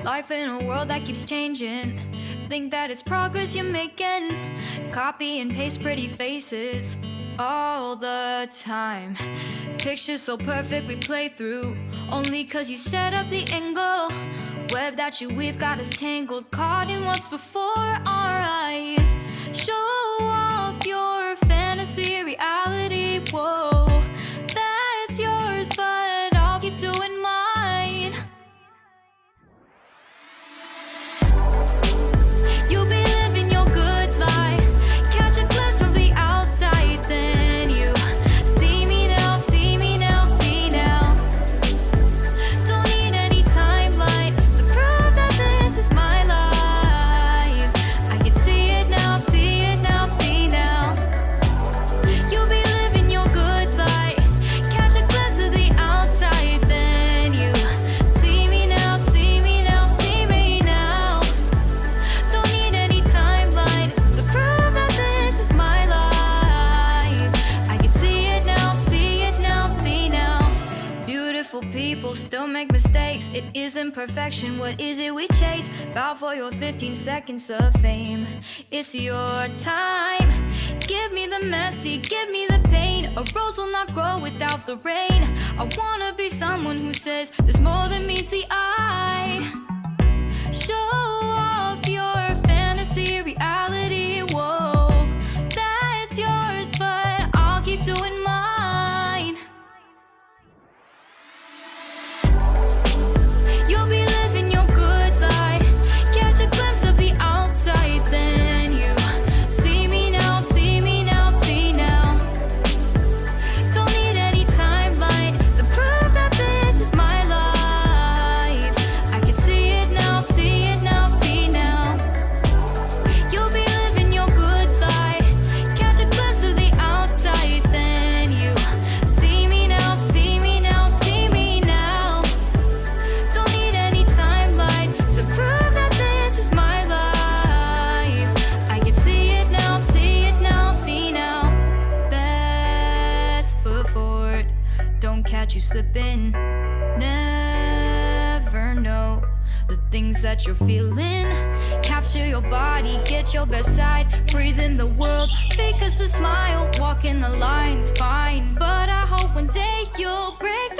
Life in a world that keeps changing. Think that it's progress you're making. Copy and paste pretty faces all the time. Pictures so perfect we play through, only cause you set up the angle. Web that you weave got us tangled, caught in what's before our eyes. Show off your fantasy reality, whoa, that's yours, but I'll keep doing mine. You'll be living your good life, catch a glimpse from the outside, then you see me now, see me now, see now. Don't need any timeline to prove that this is my life. I can see it now, see it now, see now. You'll be living your good life, catch a glimpse of the outside, then you see me now, see me now, see me now. Don't need any timeline to prove that this is my life. I can see it now, see it now, see now. Beautiful people still make mistakes. It isn't perfection, what is it we chase? Bow for your 15 seconds of fame. It's your time. Give me the messy, give me the pain. A rose will not grow without the rain. I wanna be someone who says there's more than meets the eye. Show off your fantasy reality, whoa, that's yours, but I'll keep doing mine. You'll be living your good life, catch a glimpse of the outside, then you see me now, see me now, see now. Don't need any timeline to prove that this is my life. I can see it now, see it now, see now. You'll be living your good life, catch a glimpse of the outside, then you see me now, see me now, see me now. Don't need any timeline to prove that this is my life. I can see it now, see it now, see now. Best foot forward, don't catch you slipping. Never know the things that you're feeling. Capture your body, get your best side. Breathe in the world, fake us a smile. Walking the lines, fine, but I hope one day you'll break